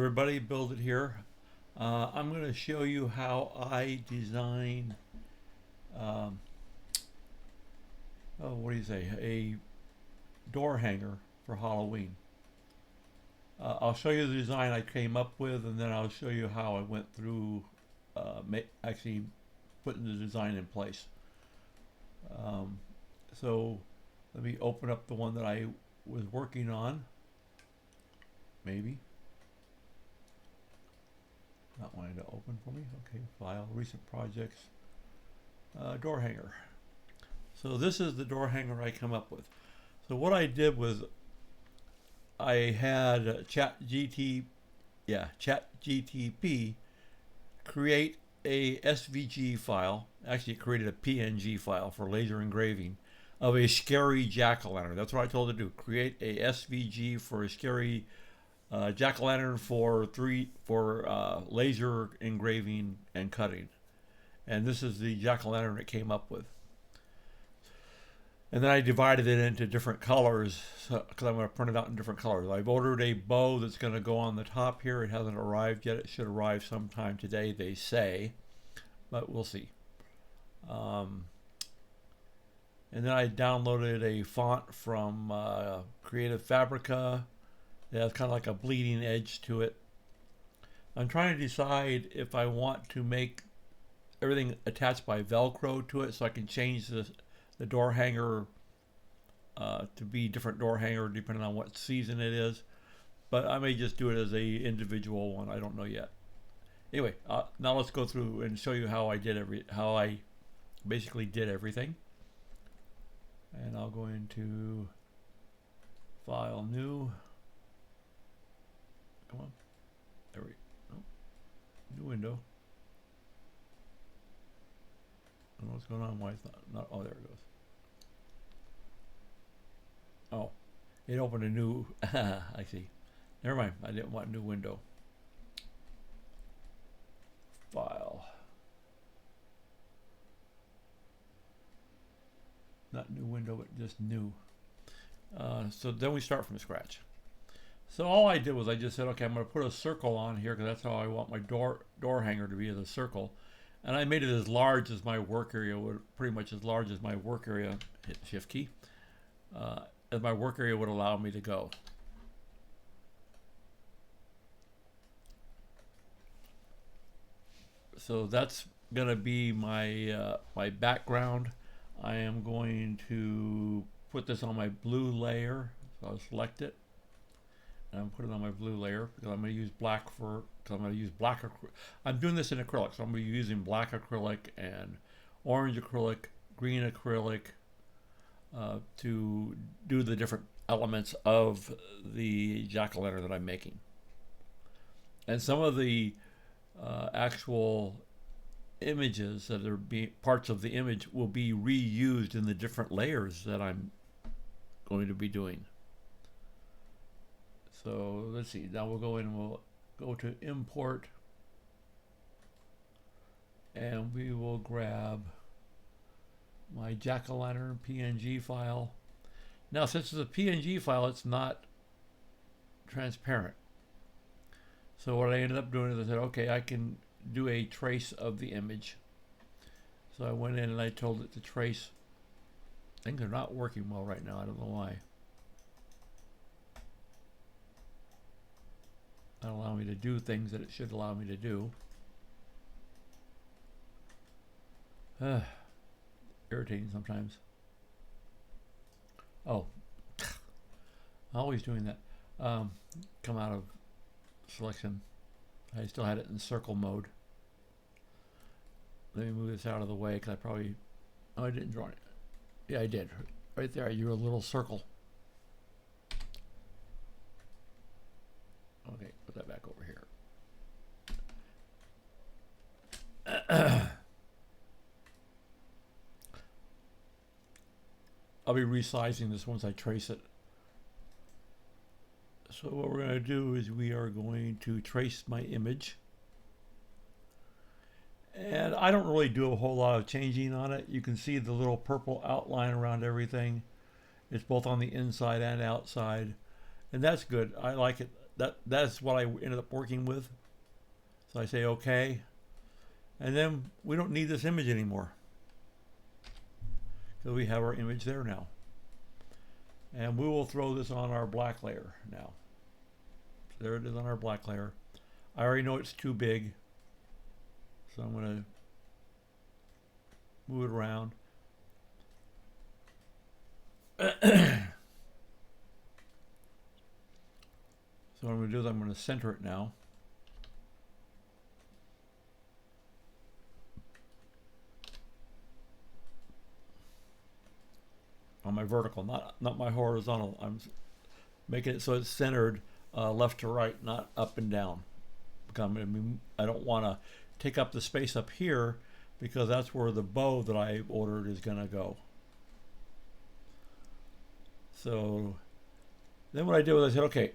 everybody, Build It here. I'm going to show you how I design, um, what do you say, a door hanger for Halloween. I'll show you the design I came up with, and then I'll show you how I went through actually putting the design in place. Um, so let me open up the one that I was working on. Maybe. Not wanting to open for me. Okay, file, recent projects, door hanger. So this is the door hanger I come up with. So what I did was I had ChatGTP create a SVG file. Actually, it created a PNG file for laser engraving of a scary jack-o'-lantern. That's what I told it to do. Create a SVG for a scary jack-o'-lantern for laser engraving and cutting. And this is the jack-o'-lantern it came up with. And then I divided it into different colors because I'm going to print it out in different colors. I've ordered a bow that's going to go on the top here. It hasn't arrived yet. It should arrive sometime today, they say, but we'll see. And then I downloaded a font from Creative Fabrica. It has kind of like a bleeding edge to it. I'm trying to decide if I want to make everything attached by Velcro to it so I can change the door hanger to be different door hanger depending on what season it is. But I may just do it as a individual one. I don't know yet. Anyway, now let's go through and show you how I basically did everything. And I'll go into File, New. Come on. There we go. Oh, new window. I don't know what's going on. Why it's not. Oh, there it goes. Oh, it opened a new. I see. Never mind. I didn't want a new window. File. Not new window, but just new. So then we start from scratch. So all I did was I just said, okay, I'm going to put a circle on here because that's how I want my door hanger to be, as a circle. And I made it as large as my work area would, pretty much as large as my work area, hit the shift key, as my work area would allow me to go. So that's going to be my my background. I am going to put this on my blue layer. So I'll select it. And I'm putting it on my blue layer because I'm going to use black I'm doing this in acrylic, so I'm going to be using black acrylic and orange acrylic, green acrylic to do the different elements of the jack-o'-lantern that I'm making. And some of the actual images that are parts of the image will be reused in the different layers that I'm going to be doing. So let's see, now we'll go in and we'll go to import, and we will grab my jack-o'-lantern PNG file. Now since it's a PNG file, it's not transparent. So what I ended up doing is I said, okay, I can do a trace of the image. So I went in and I told it to trace. Things are not working well right now, I don't know why. Not allow me to do things that it should allow me to do. Irritating sometimes. Oh, always doing that. Come out of selection. I still had it in circle mode. Let me move this out of the way because I didn't draw it. Yeah, I did. Right there, I drew a little circle. Okay, put that back over here. I'll be resizing this once I trace it. So what we're going to do is we are going to trace my image. And I don't really do a whole lot of changing on it. You can see the little purple outline around everything. It's both on the inside and outside. And that's good. I like it. that's what I ended up working with. So I say okay, and then we don't need this image anymore. So we have our image there now. And we will throw this on our black layer now. So there it is on our black layer. I already know it's too big, so I'm going to move it around. So what I'm going to do is I'm going to center it now. On my vertical, not my horizontal. I'm making it so it's centered left to right, not up and down. I don't want to take up the space up here because that's where the bow that I ordered is going to go. So then what I did was I said, okay,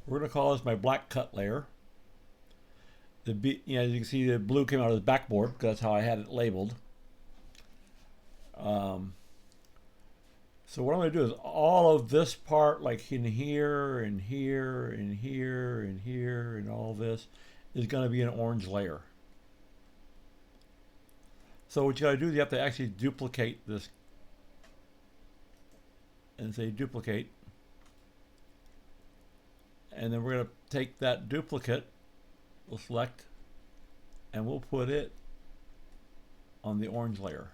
we're going to call this my black cut layer. As you can see, the blue came out of the backboard because that's how I had it labeled. So what I'm going to do is all of this part, like in here and here and here and here and all this, is going to be an orange layer. So what you got to do is you have to actually duplicate this and say duplicate. And then we're going to take that duplicate, we'll select, and we'll put it on the orange layer.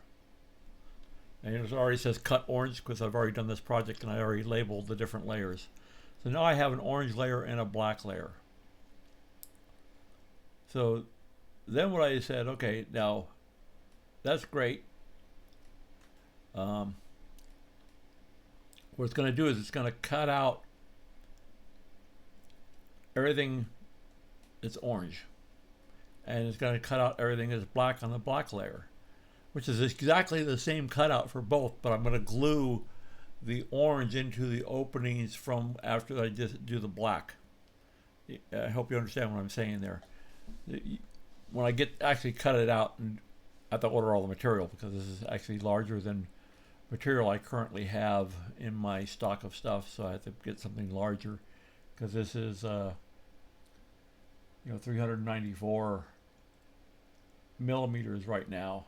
And it already says cut orange because I've already done this project and I already labeled the different layers. So now I have an orange layer and a black layer. So then what I said, okay, now that's great. What it's going to do is it's going to cut out everything that's orange. And it's going to cut out everything that's black on the black layer, which is exactly the same cutout for both, but I'm going to glue the orange into the openings from after I just do the black. I hope you understand what I'm saying there. When I actually cut it out, and I have to order all the material because this is actually larger than material I currently have in my stock of stuff, so I have to get something larger because this is 394 millimeters right now.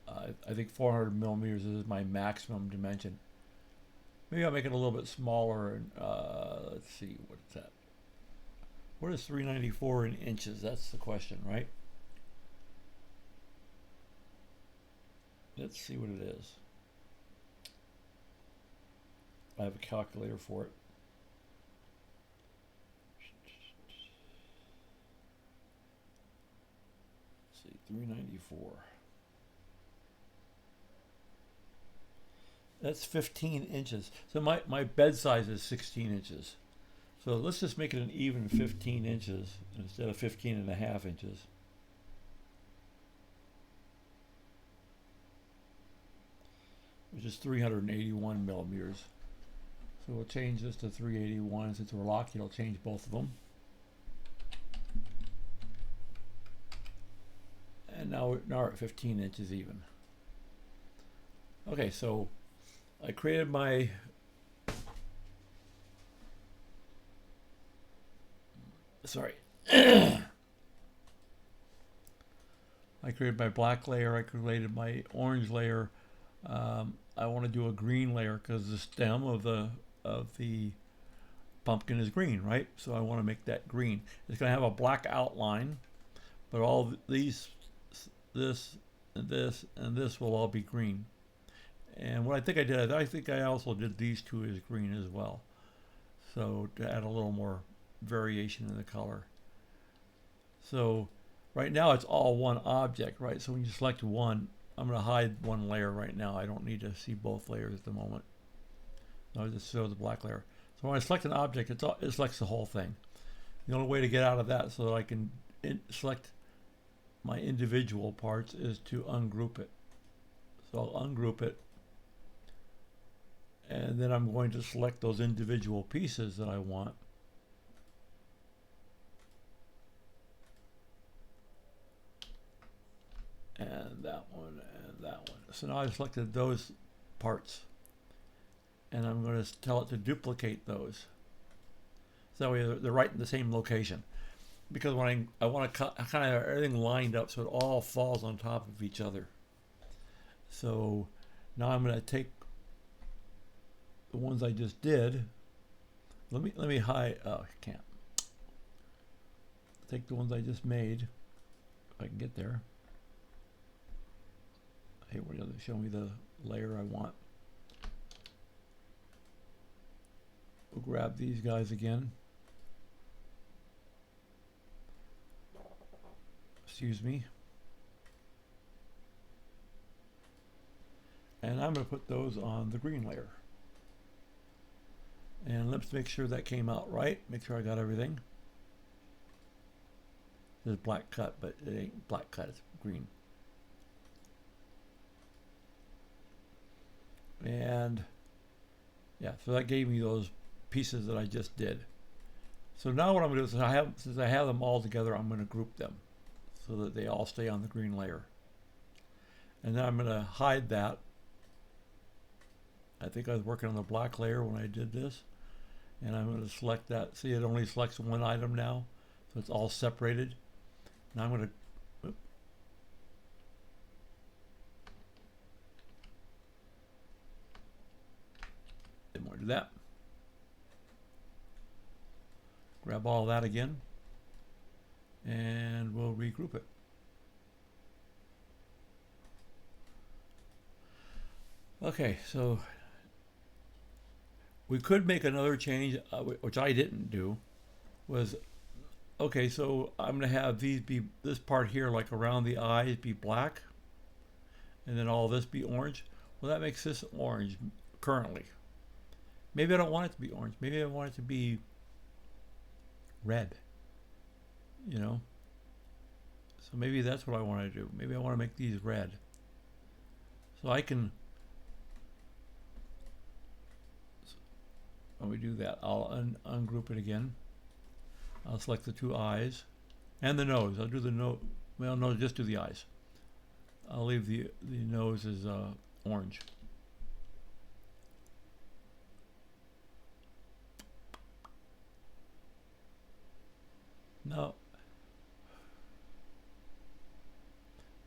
I think 400 millimeters is my maximum dimension. Maybe I'll make it a little bit smaller. And let's see, what is that? What is 394 in inches? That's the question, right? Let's see what it is. I have a calculator for it. Let's see, 394. That's 15 inches. So my bed size is 16 inches. So let's just make it an even 15 inches instead of 15 and a half inches. Which is 381 millimeters. So we'll change this to 381. Since we're locked, it'll change both of them. And now we're at 15 inches even. Okay, so I created my I created my black layer, I created my orange layer. I want to do a green layer because the stem of the pumpkin is green, right? So I want to make that green. It's going to have a black outline, but all these, this, and this, and this will all be green. And what I think I did, I think I also did these two as green as well. So to add a little more variation in the color. So right now it's all one object, right? So when you select one, I'm going to hide one layer right now. I don't need to see both layers at the moment. I'll just show the black layer. So when I select an object, it selects the whole thing. The only way to get out of that so that I can select my individual parts is to ungroup it. So I'll ungroup it. And then I'm going to select those individual pieces that I want. And that one, and that one. So now I've selected those parts. and I'm going to tell it to duplicate those. So that way they're right in the same location. Because when I want to kind of have everything lined up so it all falls on top of each other. So now I'm going to take the ones I just did. Let me hide. Oh, I can't. Take the ones I just made. If I can get there. Hey, what does it show me the layer I want? We'll grab these guys again. Excuse me. And I'm going to put those on the green layer. And let's make sure that came out right. Make sure I got everything. There's black cut, but it ain't black cut, it's green. And yeah, so that gave me those pieces that I just did. So now what I'm going to do is since I have them all together, I'm going to group them so that they all stay on the green layer. And then I'm going to hide that. I think I was working on the black layer when I did this. And I'm going to select that. See, it only selects one item now. So it's all separated. Now I'm going to... Didn't want to do that. Grab all that again. And we'll regroup it. Okay, so we could make another change, which I didn't do, was, okay, so I'm going to have these be, this part here, like around the eyes, be black, and then all this be orange. Well, that makes this orange currently. Maybe I don't want it to be orange. Maybe I want it to be red, you know? So maybe that's what I want to do. Maybe I want to make these red. So I can... When we do that, I'll ungroup it again. I'll select the two eyes and the nose. I'll do the nose. Well, no, just do the eyes. I'll leave the nose as orange. No,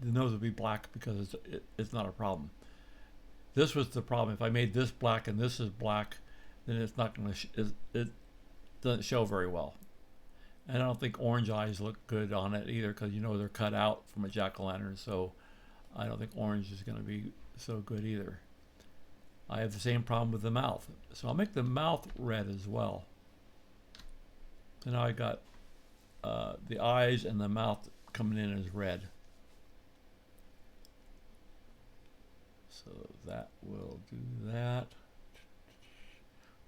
the nose will be black because it's not a problem. This was the problem. If I made this black and this is black, then it's not going to, it doesn't show very well. And I don't think orange eyes look good on it either because, you know, they're cut out from a jack-o'-lantern, so I don't think orange is going to be so good either. I have the same problem with the mouth. So I'll make the mouth red as well. So now I got the eyes and the mouth coming in as red. So that will do that.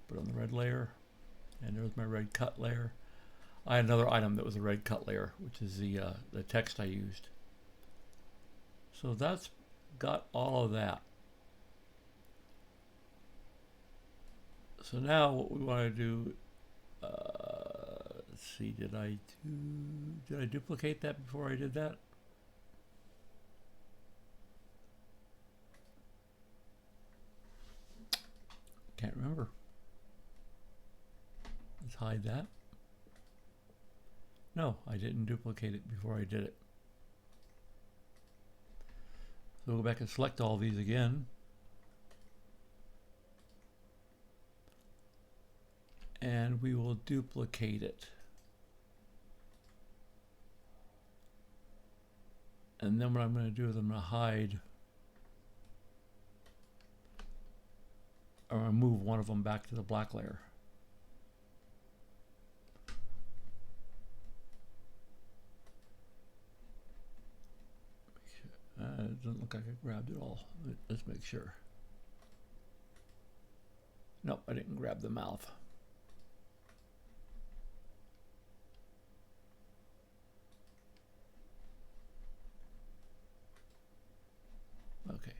Put on the red layer, and there's my red cut layer. I had another item that was a red cut layer, which is the text I used. So that's got all of that. So now what we want to do, let's see, did I duplicate that before I did that? Can't remember. Let's hide that. No, I didn't duplicate it before I did it. So we'll go back and select all these again. And we will duplicate it. And then what I'm going to do is I'm going to hide, or I'm going to move one of them back to the black layer. It doesn't look like I grabbed it all. Let's make sure. Nope, I didn't grab the mouth. Okay.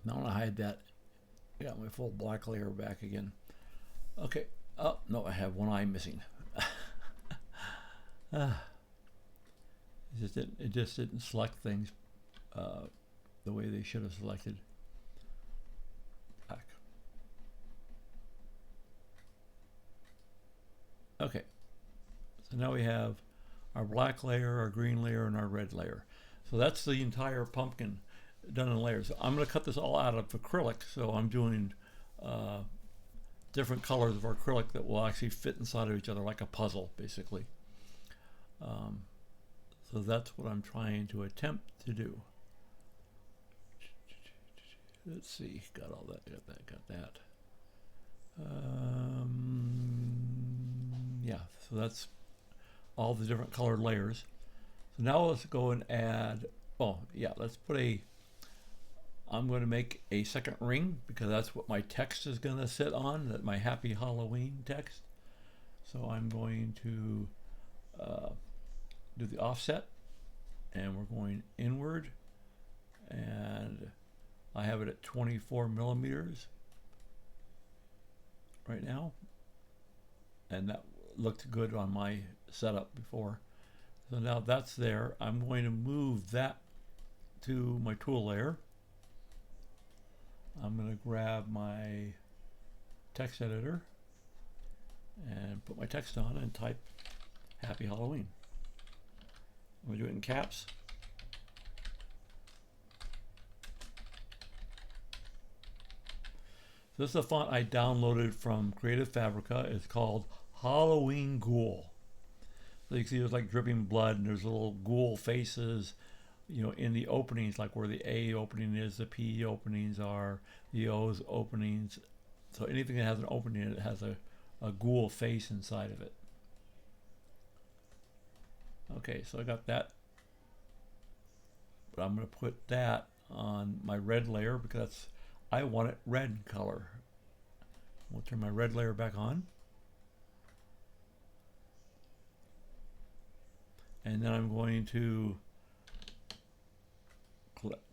Now I'm going to hide that. I got my full black layer back again. Okay. Oh, no, I have one eye missing. It just didn't select things the way they should have selected. Okay, so now we have our black layer, our green layer, and our red layer. So that's the entire pumpkin done in layers. I'm going to cut this all out of acrylic, so I'm doing different colors of acrylic that will actually fit inside of each other like a puzzle, basically. So that's what I'm trying to attempt to do. Let's see, got all that, got that. Yeah, so that's all the different colored layers. So now let's go and add, oh yeah, let's put I'm going to make a second ring because that's what my text is going to sit on, that my Happy Halloween text. So I'm going to do the offset, and we're going inward, and I have it at 24 millimeters right now, and that looked good on my setup before. So now that's there. I'm going to move that to my tool layer. I'm going to grab my text editor and put my text on and type Happy Halloween. I'm going to do it in caps. This is a font I downloaded from Creative Fabrica. It's called Halloween Ghoul. So you can see there's like dripping blood, and there's little ghoul faces, you know, in the openings, like where the A opening is, the P openings are, the O's openings. So anything that has an opening, it has a ghoul face inside of it. Okay, so I got that. But I'm going to put that on my red layer because I want it red color. We'll turn my red layer back on. And then I'm going to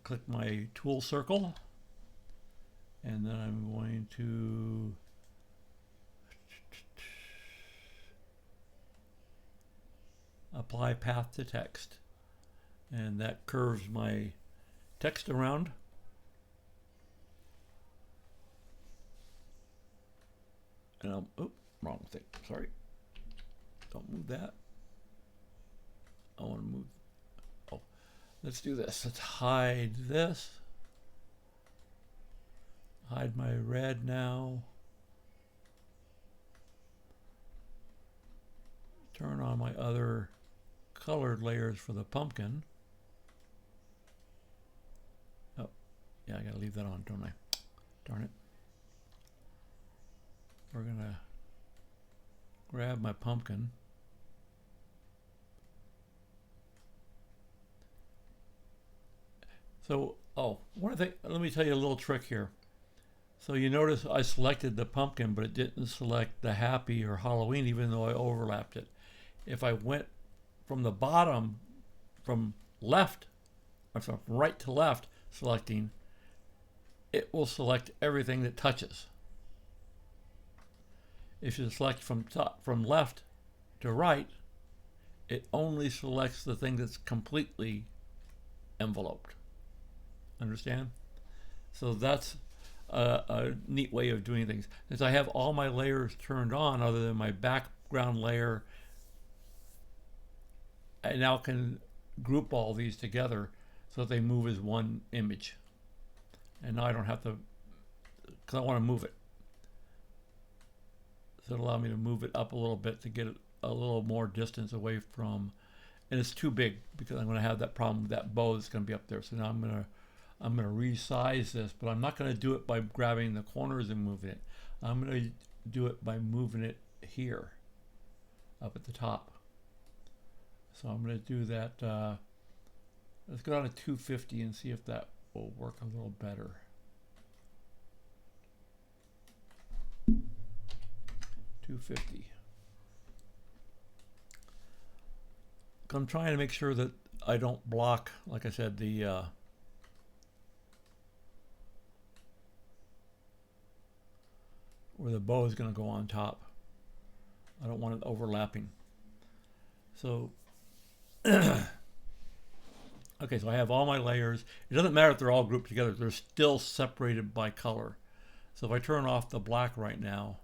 click my tool circle. And then I'm going to apply path to text. And that curves my text around. And I'm, oh, wrong thing, sorry. Don't move that. I want to move, oh, let's do this. Let's hide this. Hide my red now. Turn on my other colored layers for the pumpkin. Oh, yeah, I gotta leave that on, don't I? Darn it. We're gonna grab my pumpkin. So, oh, one thing, let me tell you a little trick here. So you notice I selected the pumpkin, but it didn't select the Happy or Halloween, even though I overlapped it. If I went from the bottom, from left, or from right to left, selecting, it will select everything that touches. If you select from left to right, it only selects the thing that's completely enveloped. Understand? So that's a neat way of doing things. Since I have all my layers turned on other than my background layer, I now can group all these together so that they move as one image. And now I don't have to, because I want to move it. So it'll allow me to move it up a little bit to get it a little more distance away from, and it's too big because I'm going to have that problem with that bow that's going to be up there. So now I'm going to resize this, but I'm not going to do it by grabbing the corners and moving it. I'm going to do it by moving it here, up at the top. So I'm going to do that. Let's go down to 250 and see if that will work a little better. 250. I'm trying to make sure that I don't block, like I said, the where the bow is going to go on top. I don't want it overlapping. So, okay, so I have all my layers. It doesn't matter if they're all grouped together. They're still separated by color. So if I turn off the black right now,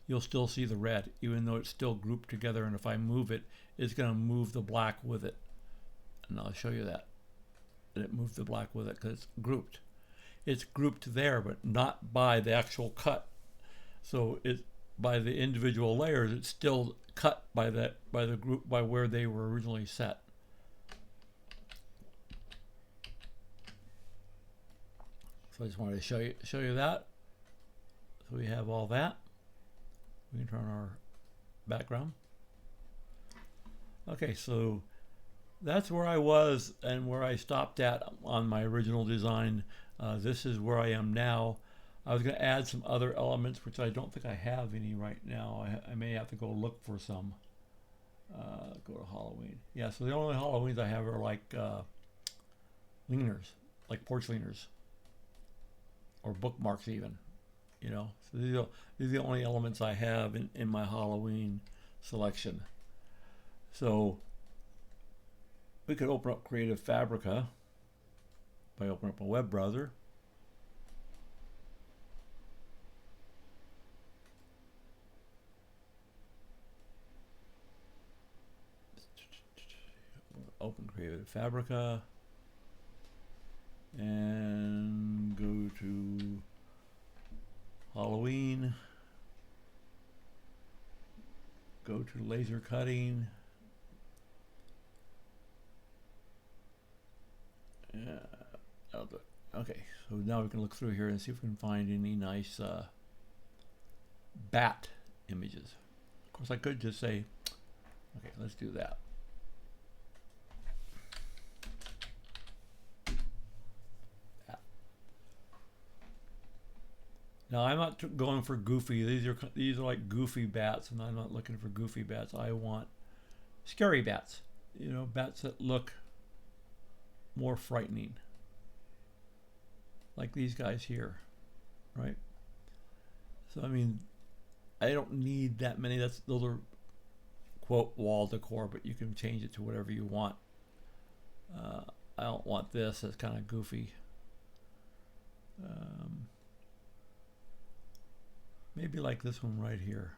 you'll still see the red, even though it's still grouped together. And if I move it, it's going to move the black with it. And I'll show you that. It moved the black with it because it's grouped. It's grouped there, but not by the actual cut. So it by the individual layers, it's still cut by the group, by where they were originally set. So I just wanted to show you that. So we have all that. We can turn our background. Okay, so that's where I was and where I stopped at on my original design. This is where I am now. I was going to add some other elements, which I don't think I have any right now. I may have to go look for some. Go to Halloween. Yeah, so the only Halloweens I have are like leaners, like porch leaners, or bookmarks even. You know, so these are the only elements I have in my Halloween selection. So we could open up Creative Fabrica by opening up a web browser. Open Creative Fabrica and go to Halloween, go to laser cutting, okay, so now we can look through here and see if we can find any nice bat images. Of course I could just say, okay, let's do that. Now I'm not going for goofy. These are like goofy bats, and I'm not looking for goofy bats. I want scary bats. You know, bats that look more frightening, like these guys here, right? So I mean, I don't need that many. Those are quote wall decor, but you can change it to whatever you want. I don't want this. That's kind of goofy. Maybe like this one right here.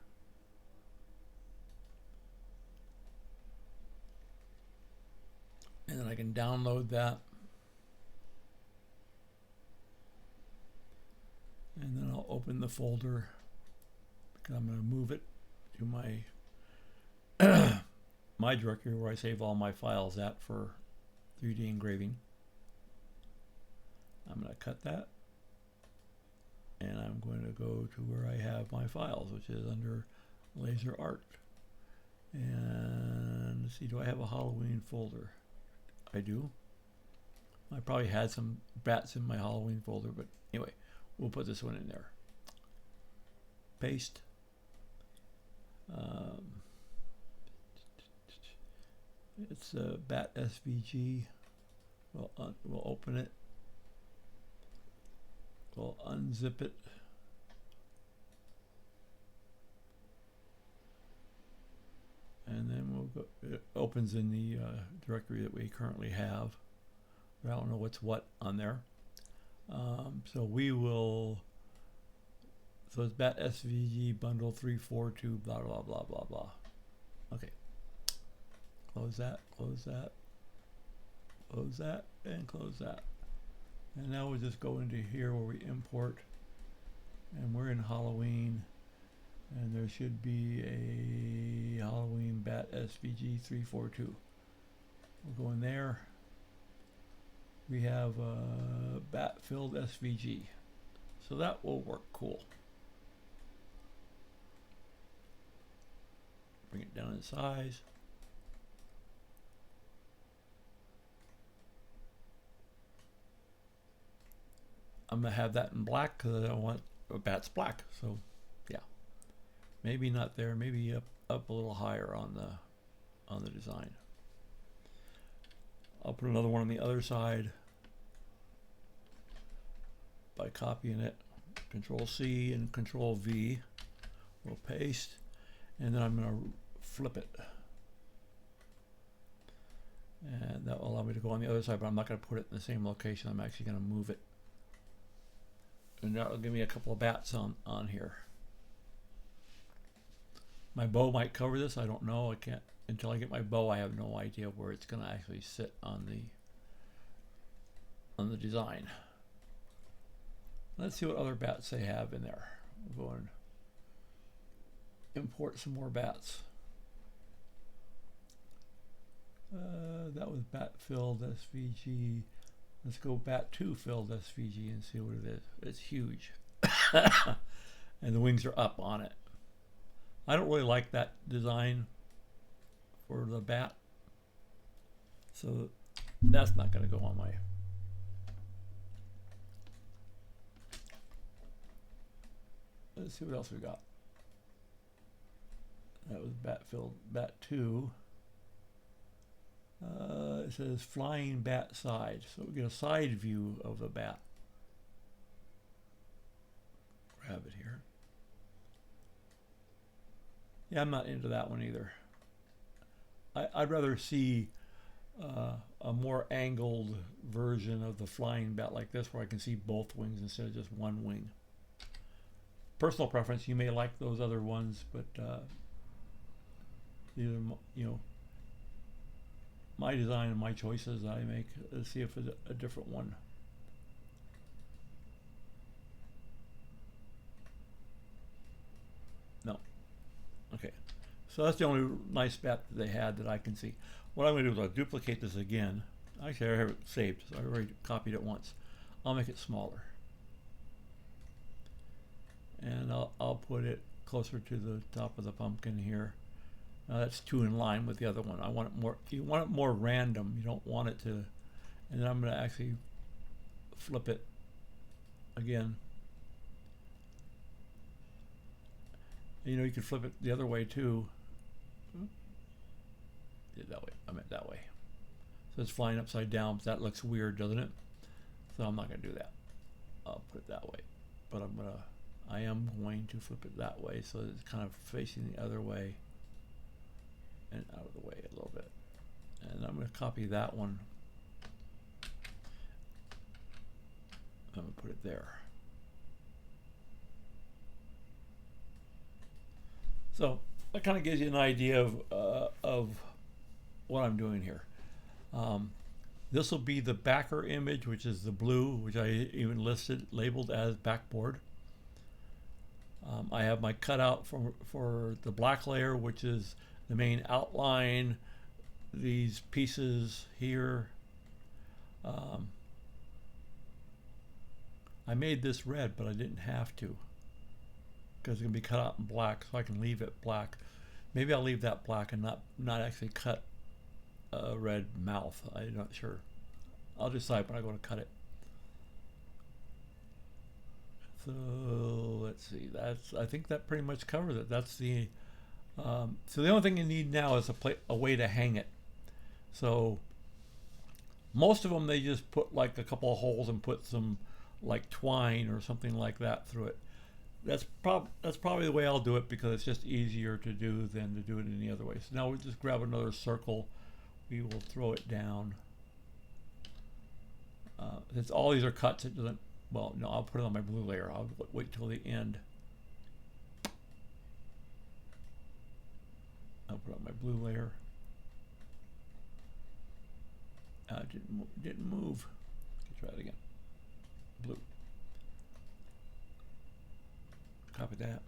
And then I can download that. And then I'll open the folder because I'm going to move it to my my directory where I save all my files at for 3D engraving. I'm going to cut that. And I'm going to go to where I have my files, which is under Laser Art. And let's see, do I have a Halloween folder? I do. I probably had some bats in my Halloween folder, but anyway, we'll put this one in there. Paste. It's a bat SVG. We'll open it. We'll unzip it. And then we'll go, it opens in the directory that we currently have. But I don't know what's what on there. So we will, so it's bat SVG bundle 342, blah, blah, blah, blah, blah. Okay. Close that, close that, close that, and close that. And now we'll just go into here where we import, and we're in Halloween, and there should be a Halloween bat SVG 342. We'll go in there. We have a bat filled SVG, so that will work cool. Bring it down in size. I'm gonna have that in black because I want a bat's black. So, yeah, maybe not there. Maybe up a little higher on the design. I'll put another one on the other side by copying it. Control C and Control V. We'll paste, and then I'm gonna flip it, and that will allow me to go on the other side. But I'm not gonna put it in the same location. I'm actually gonna move it. And that will give me a couple of bats on here. My bow might cover this. I don't know. I can't until I get my bow. I have no idea where it's going to actually sit on the design. Let's see what other bats they have in there. We'll go and import some more bats. That was bat filled SVG. Let's go bat 2 filled SVG and see what it is. It's huge. And the wings are up on it. I don't really like that design for the bat. So that's not going to go on my... Let's see what else we got. That was bat filled, bat 2. It says flying bat side. So we get a side view of the bat. Grab it here. Yeah, I'm not into that one either. I'd rather see a more angled version of the flying bat like this, where I can see both wings instead of just one wing. Personal preference. You may like those other ones, but these are, you know, my design and my choices I make. Let's see if it's a different one. No. Okay. So that's the only nice bat that they had that I can see. What I'm going to do is I'll duplicate this again. Actually, I have it saved, so I already copied it once. I'll make it smaller. And I'll put it closer to the top of the pumpkin here. That's 2 in line with the other one. I want it more, you want it more random. You don't want it to, and then I'm going to actually flip it again. And, you know, you can flip it the other way too. That way, I meant that way. So it's flying upside down, but that looks weird, doesn't it? So I'm not going to do that. I'll put it that way. But I am going to flip it that way so that it's kind of facing the other way and out of the way a little bit. And I'm going to copy that one. I'm going to put it there. So that kind of gives you an idea of what I'm doing here. This will be the backer image, which is the blue, which I even labeled as backboard. I have my cutout for the black layer, which is the main outline, these pieces here. I made this red, but I didn't have to, because it's going to be cut out in black, so I can leave it black. Maybe I'll leave that black and not actually cut a red mouth. I'm not sure. I'll decide when I go to cut it. So let's see. I think that pretty much covers it. That's the. So the only thing you need now is a way to hang it. So most of them, they just put like a couple of holes and put some like twine or something like that through it. That's probably the way I'll do it, because it's just easier to do than to do it any other way. So now we'll just grab another circle. We will throw it down. Since all these are cuts, it doesn't. Well, no, I'll put it on my blue layer. I'll wait till the end. I'll put on my blue layer. Didn't move. Let's try it again. Blue. Copy that.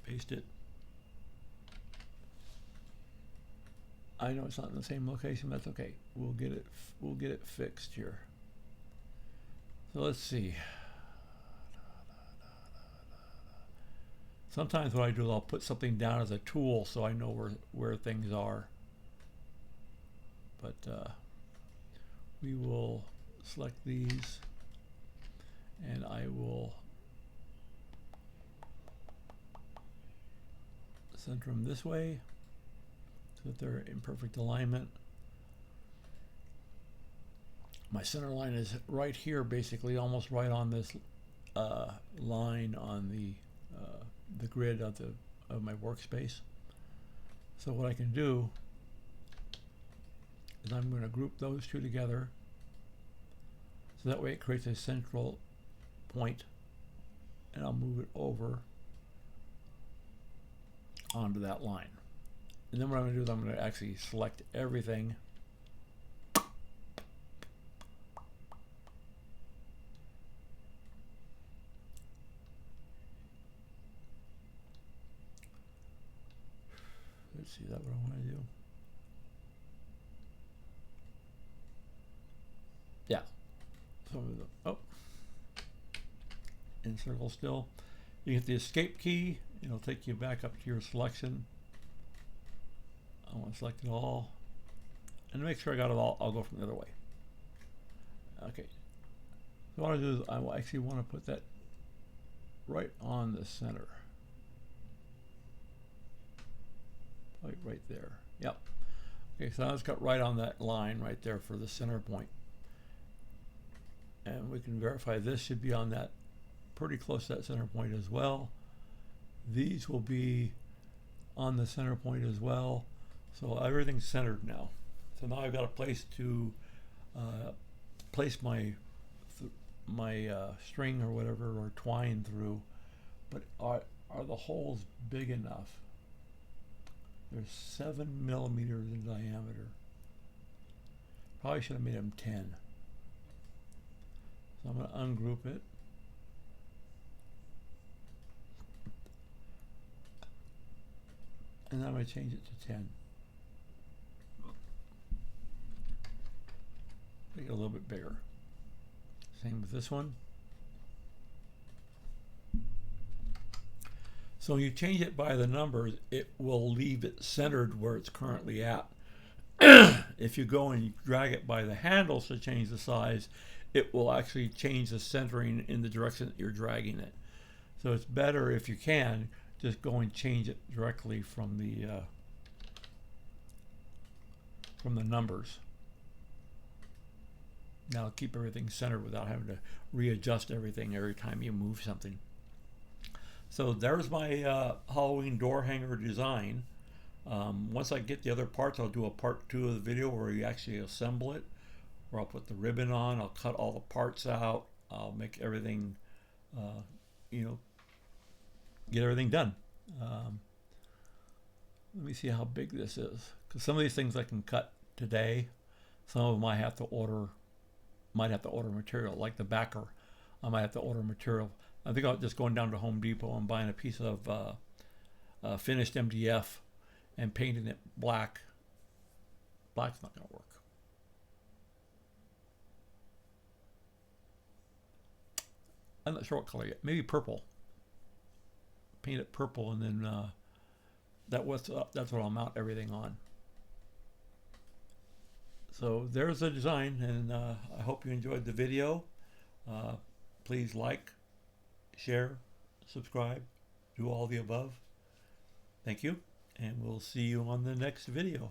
Paste it. I know it's not in the same location. That's okay. We'll get it fixed here. So let's see. Sometimes what I do is I'll put something down as a tool so I know where things are. But we will select these, and I will center them this way so that they're in perfect alignment. My center line is right here, basically, almost right on this line on the grid of my workspace. So what I can do is I'm going to group those two together, so that way it creates a central point, and I'll move it over onto that line. And then what I'm going to do is I'm going to actually select everything. Let's see, is that what I want to do? Yeah. So, oh, encircle still. You hit the escape key, it'll take you back up to your selection. I want to select it all. And to make sure I got it all, I'll go from the other way. Okay. So what I do is I actually want to put that right on the center. Right there. Yep. Okay, so now it's got right on that line right there for the center point. And we can verify this should be on that, pretty close to that center point as well. These will be on the center point as well. So everything's centered now. So now I've got a place to place my string or whatever, or twine through. But are the holes big enough? They're 7 millimeters in diameter. Probably should have made them 10. So I'm going to ungroup it. And I'm going to change it to 10. Make it a little bit bigger. Same with this one. So when you change it by the numbers, it will leave it centered where it's currently at. If you go and you drag it by the handles to change the size, it will actually change the centering in the direction that you're dragging it. So it's better, if you can, just go and change it directly from the numbers. Now keep everything centered without having to readjust everything every time you move something. So there's my Halloween door hanger design. Once I get the other parts, I'll do a part 2 of the video where you actually assemble it, where I'll put the ribbon on, I'll cut all the parts out, I'll make everything, get everything done. Let me see how big this is, because some of these things I can cut today. Some of them I have to order, might have to order material, like the backer. I might have to order material. I think I'll just going down to Home Depot and buying a piece of finished MDF and painting it black. Black's not going to work. I'm not sure what color yet. Maybe purple. Paint it purple, and then that's what I'll mount everything on. So there's the design, and I hope you enjoyed the video. Please like, share, subscribe, do all the above. Thank you, and we'll see you on the next video.